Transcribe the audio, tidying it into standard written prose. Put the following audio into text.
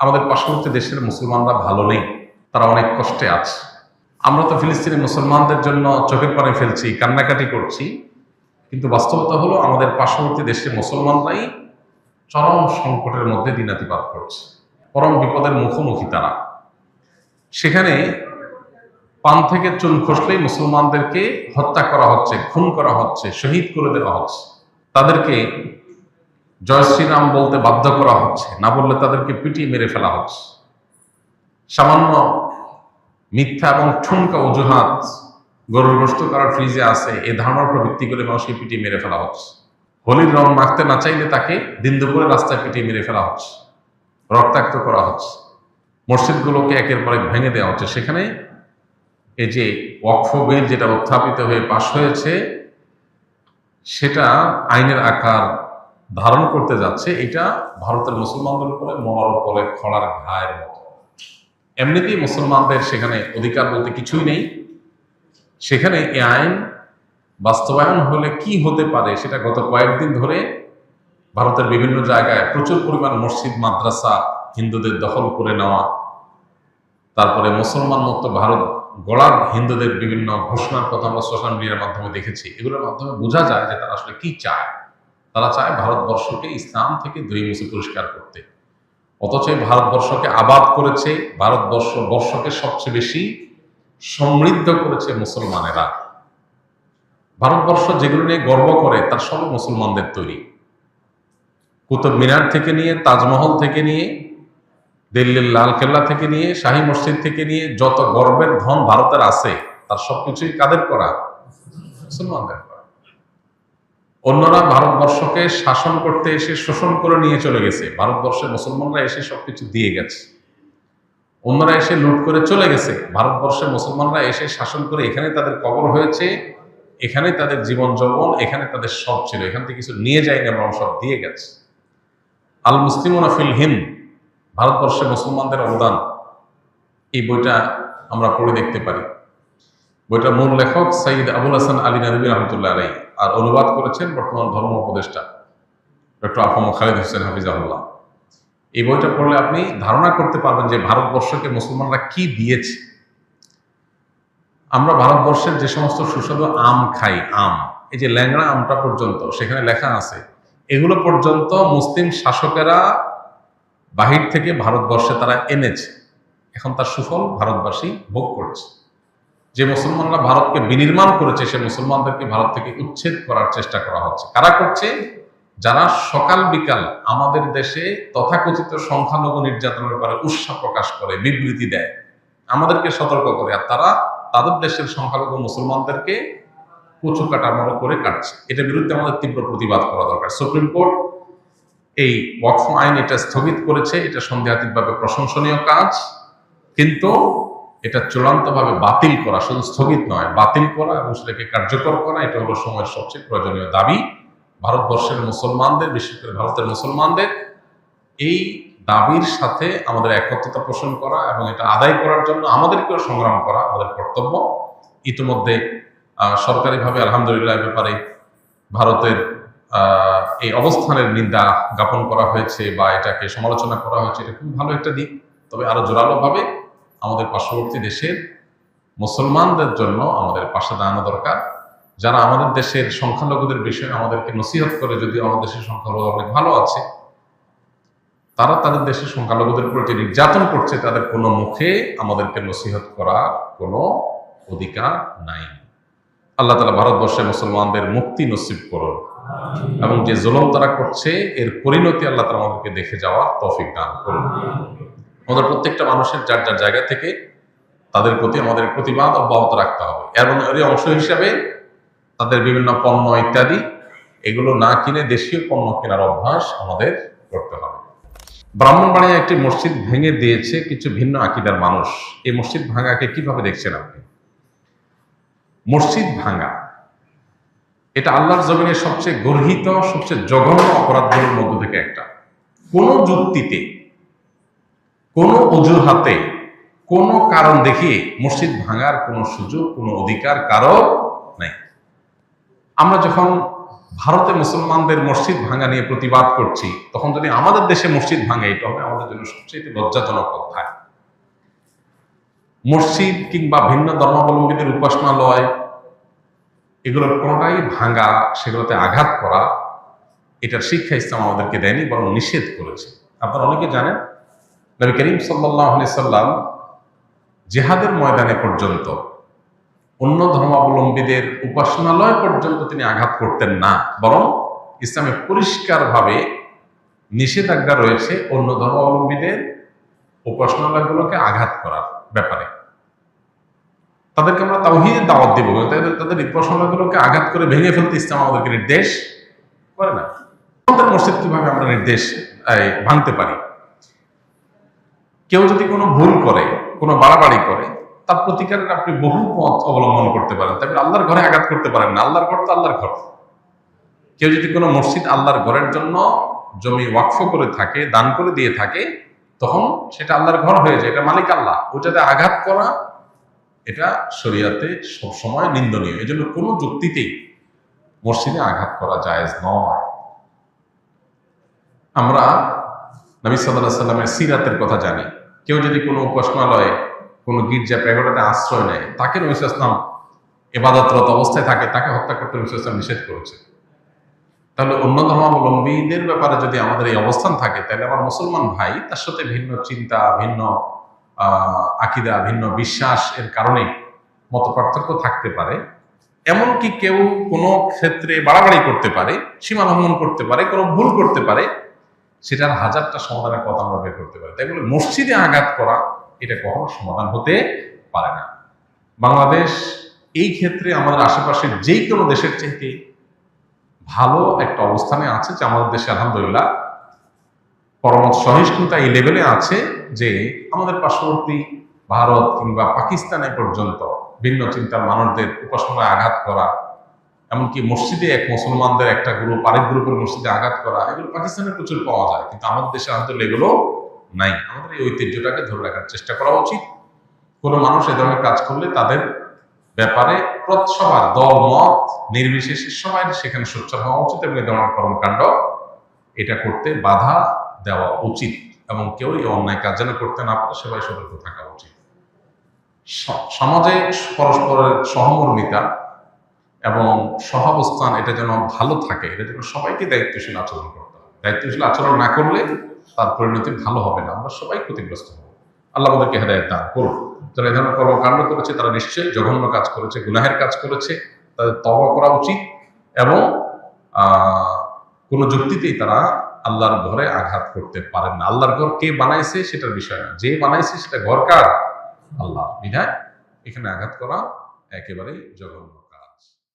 আমাদের পার্শ্ববর্তী দেশের মুসলমানরা ভালো নেই, তারা অনেক কষ্টে আছে। আমরা তো ফিলিস্তিনি মুসলমানদের জন্য চোখের পানি ফেলছি, কান্নাকাটি করছি, কিন্তু বাস্তবতা হলো আমাদের পার্শ্ববর্তী দেশের মুসলমানরাই চরম সংকটের মধ্যে দিনাতিপাত করছে, পরম বিপদের মুখোমুখি তারা। সেখানে পান থেকে চুন খসলেই মুসলমানদেরকে হত্যা করা হচ্ছে, খুন করা হচ্ছে, শহীদ করে দেওয়া হচ্ছে, তাদেরকে জয় শ্রীরাম বলতে বাধ্য করা হচ্ছে, না বললে তাদেরকে পিটিয়ে মেরে ফেলা হচ্ছে। সামান্য মিথ্যা এবং ঠুনকা অজুহাত গরুর গোশত করার ফ্রিজে আছে, এ ধারণার উপর ভিত্তি করে মানুষকে পিটিয়ে মেরে ফেলা হচ্ছে। হোলির রং মাখতে না চাইলে তাকে দিন দুপুরে রাস্তায় পিটিয়ে মেরে ফেলা হচ্ছে, রক্তাক্ত করা হচ্ছে। মসজিদগুলোকে একের পর এক ভেঙে দেওয়া হচ্ছে। সেখানে এই যে ওয়াকফ বিল যেটা উত্থাপিত হয়ে পাশ হয়েছে, সেটা আইনের আকার ধারণ করতে যাচ্ছে। এটা ভারতের মুসলমানদের উপরে মরার উপরে খড়ার ঘায়ের মতো। এমনিতেই মুসলমানদের সেখানে অধিকার বলতে কিছুই নেই। সেখানে এই আইন বাস্তবায়ন হলে কি হতে পারে সেটা গত কয়েকদিন ধরে ভারতের বিভিন্ন জায়গায় প্রচুর পরিমাণ মসজিদ মাদ্রাসা হিন্দুদের দখল করে নেওয়া, তারপরে মুসলমান মুক্ত ভারত গড়ার হিন্দুদের বিভিন্ন ঘোষণার কথা আমরা সোশ্যাল মিডিয়ার মাধ্যমে দেখেছি। এগুলোর মাধ্যমে বোঝা যায় যে তারা আসলে কি চায়। তারা চায় ভারতবর্ষকে ইসলাম থেকে ধুয়ে-মুছে পরিষ্কার করতে। অথচ ভারতবর্ষকে আবাদ করেছে, ভারতবর্ষকে সবচেয়ে বেশি সমৃদ্ধ করেছে মুসলমানেরা। ভারতবর্ষ যেগুলো নিয়ে গর্ব করে তার সবই মুসলমানদের তৈরি। কুতুব মিনার থেকে নিয়ে, তাজমহল থেকে নিয়ে, দিল্লির লালকেল্লা থেকে নিয়ে, শাহী মসজিদ থেকে নিয়ে যত গর্বের ধন ভারতের আছে তার সবকিছুই কাদের করা? মুসলমানদের করা। অন্যরা ভারতবর্ষকে শাসন করতে এসে শোষণ করে নিয়ে চলে গেছে, ভারতবর্ষের মুসলমানরা এসে সবকিছু দিয়ে গেছে। অন্যরা এসে লুট করে চলে গেছে, ভারতবর্ষের মুসলমানরা এসে শাসন করে এখানে তাদের কবর হয়েছে, এখানে তাদের জীবন যৌবন, এখানে তাদের সব ছিল, এখান থেকে কিছু নিয়ে যায়নি, এবং সব দিয়ে গেছে। আল মুসলিমুনা ফিল হিন্দ, ভারতবর্ষের মুসলমানদের অবদান, এই বইটা আমরা পড়ে দেখতে পারি। বইটার মূল লেখক সৈয়দ আবুল হাসান আলী নদভী রহমতুল্লাহ আলাইহি, আর অনুবাদ করেছেন বর্তমান ধর্ম উপদেষ্টা ডক্টর আফম খালিদ হোসেন হাফিজাহুল্লাহ। এই বইটা পড়লে আপনি ধারণা করতে পারবেন যে ভারতবর্ষকে মুসলমানরা কি দিয়েছে। আমরা ভারতবর্ষের যে সমস্ত সুস্বাদু আম খাই, আম, এই যে ল্যাংড়া আমটা পর্যন্ত সেখানে লেখা আছে, এগুলো পর্যন্ত মুসলিম শাসকেরা বাহির থেকে ভারতবর্ষে তারা এনেছে। এখন তার সুফল ভারতবাসী ভোগ করছে। যে মুসলমানরা ভারতকে বিনির্মাণ করেছে, সে মুসলমানদেরকে ভারত থেকে উচ্ছেদ করার চেষ্টা করা হচ্ছে। কারা করছে? যারা সকাল বিকাল আমাদের দেশে তথাকথিত সংখ্যালঘু নির্যাতনের ব্যাপারে উৎসাহ প্রকাশ করে, বিবৃতি দেয়, আমাদেরকে সতর্ক করে, আর তারা তাদের দেশের সংখ্যালঘু মুসলমানদেরকে কচু কাটামো করে কাটছে। এটার বিরুদ্ধে আমাদের তীব্র প্রতিবাদ করা দরকার। সুপ্রিম কোর্ট এই ওয়াকফ আইন এটা স্থগিত করেছে, এটা সন্দেহাতীতভাবে প্রশংসনীয় কাজ, কিন্তু এটা চূড়ান্তভাবে বাতিল করা, শুধু স্থগিত নয়, বাতিল করা এবং সেটাকে কার্যকর করা, এটা হলো সময়ের সবচেয়ে প্রয়োজনীয় দাবি। ভারতবর্ষের মুসলমানদের, বিশেষ করে ভারতের মুসলমানদের এই দাবির সাথে আমাদের একত্রতা পোষণ করা এবং এটা আদায় করার জন্য আমাদেরকেও সংগ্রাম করা আমাদের কর্তব্য। ইতিমধ্যে সরকারিভাবে আলহামদুলিল্লাহ ব্যাপারে ভারতের এই অবস্থানের নিন্দা জ্ঞাপন করা হয়েছে বা এটাকে সমালোচনা করা হয়েছে, এটা খুব ভালো একটা দিক। তবে আরো জোরালোভাবে আমাদের পার্শ্ববর্তী দেশের মুসলমানদের জন্য আমাদের পাশে দাঁড়ানো দরকার। যারা আমাদের দেশের সংখ্যালঘুদের বিষয়ে আমাদেরকে নসিহত করে, যদিও আমাদের দেশের সংখ্যালঘু অনেক ভালো আছে, তারা তাদের দেশের সংখ্যালঘুদের উপর যে নির্যাতন করছে, তাদের কোনো মুখে আমাদেরকে নসিহত করার কোনো অধিকার নাই। আল্লাহ তাআলা ভারতবর্ষের মুসলমানদের মুক্তি নসিব করুন, এবং যে জুলুম তারা করছে এর পরিণতি আল্লাহ তাআলা আমাদেরকে দেখে যাওয়ার তৌফিক দান করুন। আমাদের প্রত্যেকটা মানুষের যার যার জায়গা থেকে তাদের প্রতি আমাদের প্রতিবাদ অব্যাহত রাখতে হবে, এবং এর অংশ হিসাবে তাদের বিভিন্ন পণ্য ইত্যাদি এগুলো না কিনে দেশীয় পণ্য কেনার অভ্যাস আমাদের করতে হবে। ব্রাহ্মণবাড়িয়ায় একটি মসজিদ ভেঙে দিয়েছে কিছু ভিন্ন আকীদার মানুষ। এই মসজিদ ভাঙাকে কিভাবে দেখছেন আপনি? মসজিদ ভাঙা এটা আল্লাহর জমিনের সবচেয়ে গর্হিত, সবচেয়ে জঘন্য অপরাধগুলোর মধ্য থেকে একটা। কোন যুক্তিতে, কোন অজুহাতে, কোন কারণ দেখিয়ে মসজিদ ভাঙার কোন সুযোগ, কোন অধিকার কারো নাই। আমরা যখন ভারতে মুসলমানদের মসজিদ ভাঙা নিয়ে প্রতিবাদ করছি, তখন যদি আমাদের দেশে মসজিদ ভাঙে, এটা হবে আমাদের জন্য সবচেয়ে লজ্জাজনক অধ্যায়। মসজিদ কিংবা ভিন্ন ধর্মাবলম্বীদের উপাসনালয় এগুলোর কোনোটাই ভাঙা, সেগুলোতে আঘাত করা, এটার শিক্ষা ইসলাম আমাদেরকে দেয়নি, বরং নিষেধ করেছে। আপনারা অনেকে জানেন, নবী করিম সাল্লাল্লাহু আলাইহি সাল্লাম জিহাদের ময়দানে পর্যন্ত অন্য ধর্মাবলম্বীদের উপাসনালয় পর্যন্ত তিনি আঘাত করতেন না, বরং ইসলামে পরিষ্কারভাবে নিষেধাজ্ঞা রয়েছে অন্য ধর্মাবলম্বীদের উপাসনালয়গুলোকে আঘাত করার ব্যাপারে। তাদেরকে আমরা তাওহীদের দাওয়াত দিব, তাদের উপাসনালয়গুলোকে আঘাত করে ভেঙে ফেলতে ইসলাম আমাদেরকে নির্দেশ করে না। আমাদের মসজিদ কিভাবে আমরা নির্দেশ ভাঙতে পারি? কেউ যদি কোনো ভুল করে, কোনো বাড়াবাড়ি করে, তার প্রতিকারের আপনি বহু পথ অবলম্বন করতে পারেন, তবে আল্লাহর ঘরে আঘাত করতে পারেন না। আল্লাহর ঘর তো আল্লাহর ঘর। কেউ যদি কোনো মসজিদ আল্লাহর ঘরের জন্য জমি ওয়াকফ করে থাকে, দান করে দিয়ে থাকে, তখন সেটা আল্লাহর ঘর হয়ে যায়, এটা মালিক আল্লাহ। ওটাতে আঘাত করা এটা শরীয়তে সবসময় নিন্দনীয়। এই জন্য কোনো যুক্তিতেই মসজিদে আঘাত করা জায়েজ নয়। আমরা নবী সাল্লাল্লাহু আলাইহি সাল্লামের সিরাতের কথা জানি। কেউ যদি কোনো উপাসনালয়ে, কোনো গির্জা প্যাগোডাতে আশ্রয় নেয়, তাকে নবী সাল্লাল্লাহু আলাইহি সাল্লাম ইবাদতরত অবস্থায় থাকে, তাকে হত্যা করতে নবী সাল্লাল্লাহু আলাইহি সাল্লাম নিষেধ করেছে। তাহলে অন্য ধর্মাবলম্বীদের ব্যাপারে যদি আমাদের এই অবস্থান থাকে, তাহলে আমার মুসলমান ভাই তার সাথে ভিন্ন চিন্তা, ভিন্ন আকীদা, ভিন্ন বিশ্বাস এর কারণে মতপার্থক্য থাকতে পারে। এমনকি কেউ কোনো ক্ষেত্রে বাড়াবাড়ি করতে পারে, সীমা লঙ্ঘন করতে পারে, কোনো ভুল করতে পারে, সেটার হাজারটা সমাধানের পথ আমরা বের করতে পারি। তাই বলে মসজিদে আঘাত করা এটা কখনো সমাধান হতে পারে না। বাংলাদেশ এই ক্ষেত্রে আমাদের আশেপাশের যেই কোনো দেশের চাইতে ভালো একটা অবস্থানে আছে, যে আমাদের দেশে আলহামদুলিল্লাহ পরমত সহিষ্ণুতা এই লেভেলে আছে যে আমাদের পার্শ্ববর্তী ভারত কিংবা পাকিস্তানে পর্যন্ত ভিন্ন চিন্তার মানুষদের উপাসনায় আঘাত করা, এমনকি মসজিদে এক মুসলমানদের একটা গ্রুপ আরেক গ্রুপের মসজিদে আঘাত করা, এগুলো পাকিস্তানে প্রচুর পাওয়া যায়, কিন্তু আমাদের দেশে আলহামদুলিল্লাহ এগুলো নাই। আমাদের এই ঐতিহ্যটাকে ধরে রাখার চেষ্টা করা উচিত। কোনো মানুষ এ ধরনের কাজ করলে তাদের ব্যাপারে সবার দল মত নির্বিশেষে সবাই সেখানে সোচ্চার হওয়া উচিত এবং এই ধরনের কর্মকাণ্ড এটা করতে বাধা দেওয়া উচিত, এবং কেউ এই অন্যায় কাজ যেন করতে না পারে সবাই সতর্ক থাকা উচিত। সমাজে পরস্পরের সহমর্মিতা এবং সহাবস্থান এটা যেন ভালো থাকে, এটা যেন সবাইকে দায়িত্বশীল আচরণ করতে হবে। দায়িত্বশীল আচরণ না করলে তার পরিণতি ভালো হবে না, আমরা সবাই ক্ষতিগ্রস্ত হব। আল্লাহ আমাদেরকে হেদায়েত দান করুন। যারা এই ধরনের কর্মকাণ্ড করেছে তারা নিশ্চয়ই জঘন্য কাজ করেছে, গুনাহের কাজ করেছে, তাদের তওবা করা উচিত, এবং কোনো যুক্তিতেই তারা আল্লাহর ঘরে আঘাত করতে পারেন না। আল্লাহর ঘর কে বানাইছে সেটার বিষয় না, যে বানাইছে সেটা ঘর কার? আল্লাহ। বিধায় এখানে আঘাত করা একেবারেই জঘন্য।